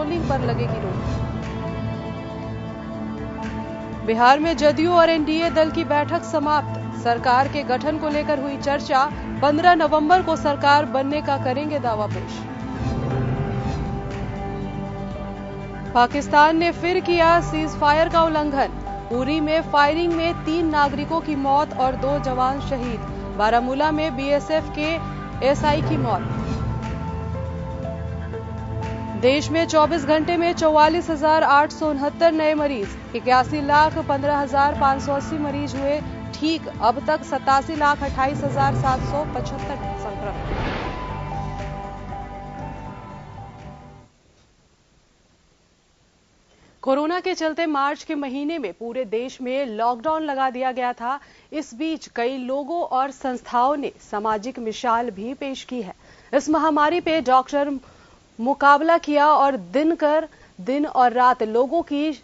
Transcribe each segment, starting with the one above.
Trolling पर लगेगी रोक। बिहार में जदयू और एनडीए दल की बैठक समाप्त। सरकार के गठन को लेकर हुई चर्चा। 15 नवंबर को सरकार बनने का करेंगे दावा पेश। पाकिस्तान ने फिर किया सीज फायर का उल्लंघन। उरी में फायरिंग में 3 नागरिकों की मौत और 2 जवान शहीद। बारामूला में बीएसएफ के एसआई की मौत। देश में 24 घंटे में 44,869 नए मरीज। 81,15,580 मरीज हुए ठीक। अब तक 87,28,775 संक्रमित। कोरोना के चलते मार्च के महीने में पूरे देश में लॉकडाउन लगा दिया गया था। इस बीच कई लोगों और संस्थाओं ने सामाजिक मिसाल भी पेश की है। इस महामारी पे डॉक्टर मुकाबला किया और दिन और रात लोगों की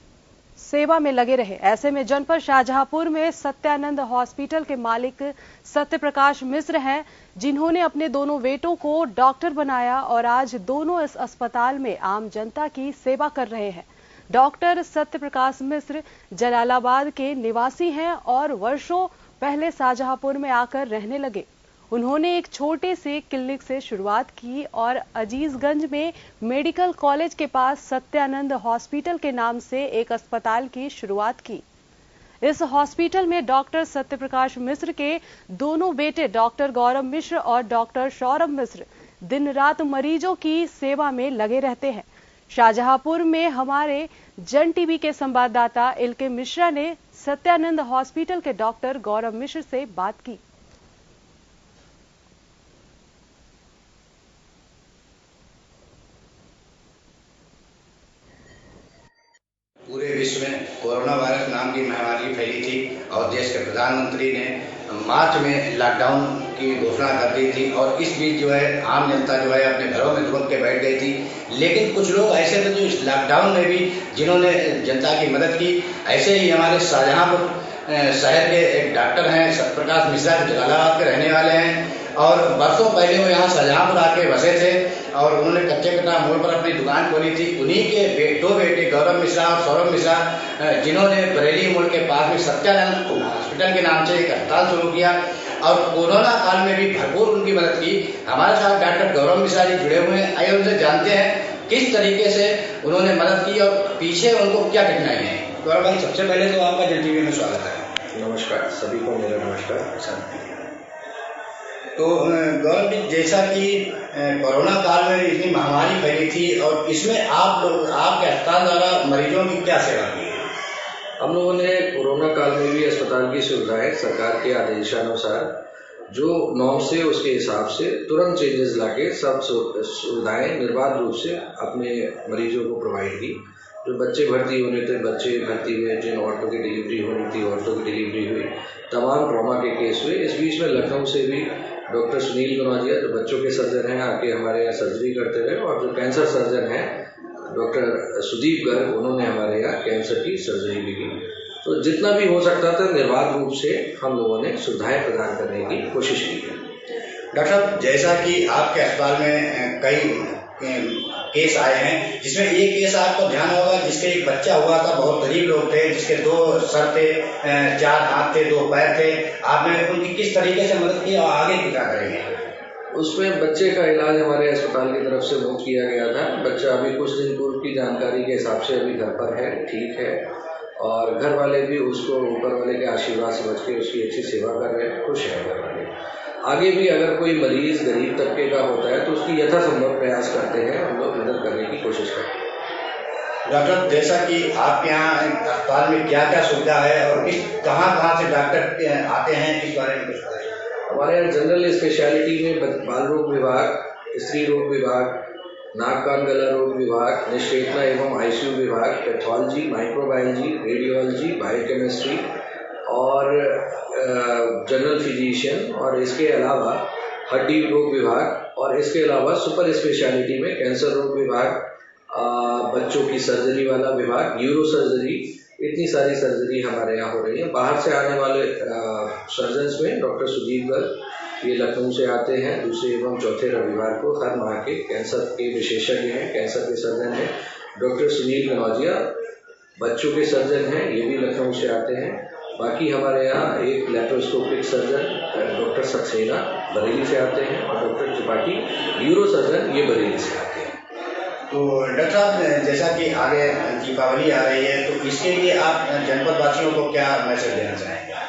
सेवा में लगे रहे। ऐसे में जनपद शाहजहांपुर में सत्यानंद हॉस्पिटल के मालिक सत्यप्रकाश मिश्र हैं, जिन्होंने अपने दोनों बेटों को डॉक्टर बनाया और आज दोनों इस अस्पताल में आम जनता की सेवा कर रहे हैं। डॉक्टर सत्यप्रकाश मिश्र जलालाबाद के निवासी हैं और वर्षों पहले शाहजहांपुर में आकर रहने लगे। उन्होंने एक छोटे से क्लिनिक से शुरुआत की और अजीजगंज में मेडिकल कॉलेज के पास सत्यानंद हॉस्पिटल के नाम से एक अस्पताल की शुरुआत की। इस हॉस्पिटल में डॉक्टर सत्यप्रकाश मिश्र के दोनों बेटे डॉक्टर गौरव मिश्र और डॉक्टर सौरभ मिश्र दिन रात मरीजों की सेवा में लगे रहते हैं। शाहजहांपुर में हमारे जन टीवी के संवाददाता एलके मिश्रा ने सत्यानंद हॉस्पिटल के डॉक्टर गौरव मिश्र से बात की। पूरे विश्व में कोरोना वायरस नाम की महामारी फैली थी और देश के प्रधानमंत्री ने मार्च में लॉकडाउन की घोषणा कर दी थी और इस बीच जो है आम जनता जो है अपने घरों में दुबक के बैठ गई थी। लेकिन कुछ लोग ऐसे थे जो इस लॉकडाउन में भी जिन्होंने जनता की मदद की। ऐसे ही हमारे शाहजहांपुर शहर के एक डॉक्टर हैं सत्यप्रकाश मिश्रा, जो जलालाबाद के रहने वाले हैं और वर्षों पहले वो यहाँ शाहजहांपुर आके बसे थे और उन्होंने कच्चे कटा मोड़ पर अपनी दुकान खोली थी। उन्हीं के 2 बेटे गौरव मिश्रा और सौरभ मिश्रा, जिन्होंने बरेली मोड़ के पास में सत्यानंद हॉस्पिटल के नाम से एक अस्पताल शुरू किया और कोरोना काल में भी भरपूर उनकी मदद की। हमारे साथ डॉक्टर गौरव मिश्रा जी जुड़े हुए हैं। आइए उनसे जानते हैं किस तरीके से उन्होंने मदद की और पीछे उनको क्या कठिनाई है। गौरव भाई, सबसे पहले तो आपका जन टीवी में स्वागत है। नमस्कार, सभी को मेरा नमस्कार सर। तो गौरव जी, जैसा कि कोरोना काल में इतनी महामारी फैली थी और इसमें आप लोग आपके अस्पताल द्वारा मरीजों की क्या सेवा की है? हम लोगों ने कोरोना काल में भी अस्पताल की सुविधाएं सरकार के आदेशानुसार जो नॉर्म से उसके हिसाब से तुरंत चेंजेस लाके सब सुविधाएं निर्बाध रूप से अपने मरीजों को प्रोवाइड की। जो बच्चे भर्ती होने थे बच्चे भर्ती हुए, जिन औरतों की डिलीवरी होनी थी औरतों की डिलीवरी हुई, तमाम ट्रॉमा के केस हुए। इस बीच में लखनऊ से भी डॉक्टर सुनील गनौजिया जो बच्चों के सर्जन हैं आके हमारे यहाँ सर्जरी करते रहे और जो कैंसर सर्जन हैं डॉक्टर सुदीप गर्ग, उन्होंने हमारे यहाँ कैंसर की सर्जरी भी की। तो जितना भी हो सकता था निर्बाध रूप से हम लोगों ने सुविधाएं प्रदान करने की कोशिश की है। डॉक्टर साहब, जैसा कि आपके अस्पताल में कई केस आए हैं, जिसमें एक केस आपको ध्यान होगा जिसके एक बच्चा हुआ था, बहुत गरीब लोग थे, जिसके 2 सर थे, 4 हाथ थे, 2 पैर थे। आपने उनकी किस तरीके से मदद की और आगे क्या करेंगे? उसमें बच्चे का इलाज हमारे अस्पताल की तरफ से मुफ्त किया गया था। बच्चा अभी कुछ दिन पूर्व की जानकारी के हिसाब से अभी घर पर है, ठीक है और घर वाले भी उसको ऊपर वाले के आशीर्वाद समझ के उसकी अच्छी सेवा कर रहे हैं, खुश है घर वाले। आगे भी अगर कोई मरीज गरीब तबके का होता है तो उसकी यथासंभव प्रयास करते हैं, हम लोग मदद करने की कोशिश करते हैं। डॉक्टर, जैसा कि आपके यहाँ अस्पताल में क्या क्या सुविधा है और कहाँ से डॉक्टर आते हैं, इस बारे में कुछ बताइए। हमारे यहाँ जनरल स्पेशलिटी में बाल रोग विभाग, स्त्री रोग विभाग, नाक कान गला रोग विभाग, निश्चेतना एवं आईसीयू विभाग, पैथोलॉजी, माइक्रोबायोलॉजी, रेडियोलॉजी, बायोकेमिस्ट्री और जनरल फिजिशियन और इसके अलावा हड्डी रोग विभाग और इसके अलावा सुपर स्पेशलिटी में कैंसर रोग विभाग, बच्चों की सर्जरी वाला विभाग, न्यूरो सर्जरी, इतनी सारी सर्जरी हमारे यहाँ हो रही है। बाहर से आने वाले सर्जन्स में डॉक्टर सुदीप गर्ग, ये लखनऊ से आते हैं दूसरे एवं चौथे रविवार को हर माह के। कैंसर के विशेषज्ञ हैं, कैंसर के सर्जन हैं, डॉक्टर सुनील कनौजिया बच्चों के सर्जन हैं, ये भी लखनऊ से आते हैं। बाकी हमारे यहाँ एक laparoscopic surgeon doctor Saxena Bareilly से आते हैं और डॉक्टर त्रिपाठी न्यूरो सर्जन ये बरेली से आते हैं। तो डॉक्टर साहब, जैसा कि आगे दीपावली आ रही है, तो इसके लिए आप जनपद वासियों को क्या मैसेज देना चाहेंगे?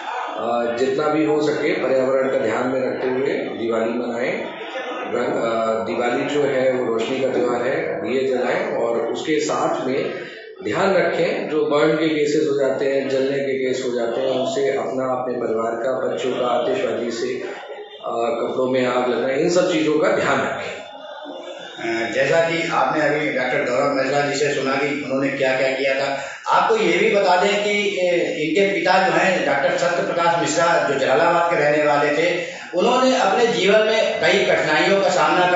जितना भी हो सके पर्यावरण का ध्यान में रखते हुए दिवाली मनाएं। दिवाली जो है वो रोशनी का त्योहार है, दिए जलाएं और उसके साथ में ध्यान रखें जो बर्न के केसेस हो जाते हैं, जलने के केस हो जाते हैं, उनसे अपने परिवार का, बच्चों का आतिशबाजी से कपड़ों में आग लगना, इन सब चीज़ों का ध्यान रखें। जैसा कि आपने अभी डॉक्टर गौरव मिश्रा जी से सुना कि उन्होंने क्या क्या किया था, आपको ये भी बता दें कि इनके पिता जो हैं डॉक्टर सत्य प्रकाश मिश्रा, जो जलालाबाद के रहने वाले थे, उन्होंने अपने जीवन में कई कठिनाइयों का सामना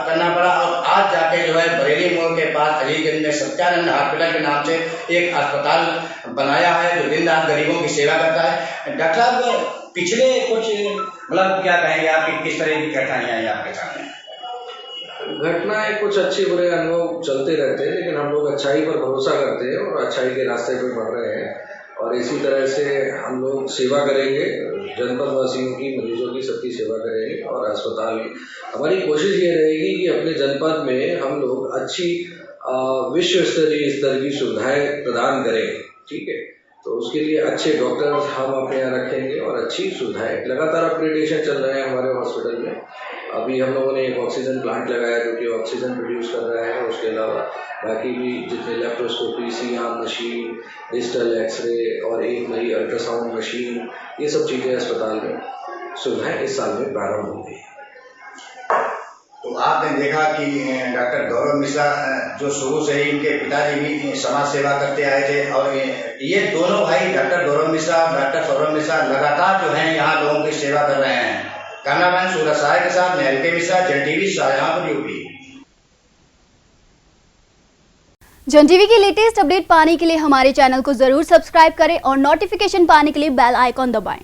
करना पड़ा और आज जाके जो है बरेली मोड़ के पास अलीगंज में सत्यानंद हॉस्पिटल के नाम से एक अस्पताल बनाया है जो दिन रात गरीबों की सेवा करता है। डॉक्टर साहब, पिछले कुछ मतलब क्या कहेंगे आप कि किस तरह की कठिनाइयाँ आई आपके सामने? घटनाएं कुछ अच्छे बुरे अनुभव चलते रहते हैं, लेकिन हम लोग अच्छाई पर भरोसा करते हैं और अच्छाई के रास्ते पर बढ़ रहे हैं और इसी तरह से हम लोग सेवा करेंगे, जनपद वासियों की, मरीजों की, सबकी सेवा करेंगे और अस्पताल हमारी कोशिश ये रहेगी कि अपने जनपद में हम लोग अच्छी विश्व स्तरीय स्तर की सुविधाएं प्रदान करें। ठीक है, तो उसके लिए अच्छे डॉक्टर हम अपने यहाँ रखेंगे और अच्छी सुविधाएं, लगातार अपग्रेडेशन चल रहे हैं हमारे हॉस्पिटल में। अभी हम लोगों ने एक ऑक्सीजन प्लांट लगाया जो कि ऑक्सीजन प्रोड्यूस कर रहा है। उसके अलावा बाकी भी जितने laparoscopy, CR machine, digital x-ray और एक नई अल्ट्रासाउंड मशीन, ये सब चीज़ें अस्पताल में सुविधाएं इस साल में प्रारंभ हो गई। तो आपने देखा कि डॉक्टर गौरव मिश्रा जो शुरू से ही, इनके पिताजी भी समाज सेवा करते आए थे और ये दोनों भाई डॉक्टर गौरव मिश्रा और डॉक्टर सौरभ मिश्रा लगातार जो है यहाँ लोगों की सेवा कर रहे हैं। कैमरामैन सूरज साय के साथ नेहल के मिश्रा, जन टीवी, शाहजहांपुर, यूपी। जन टीवी की लेटेस्ट अपडेट पाने के लिए हमारे चैनल को जरूर सब्सक्राइब करें और नोटिफिकेशन पाने के लिए बेल आइकॉन दबाएं।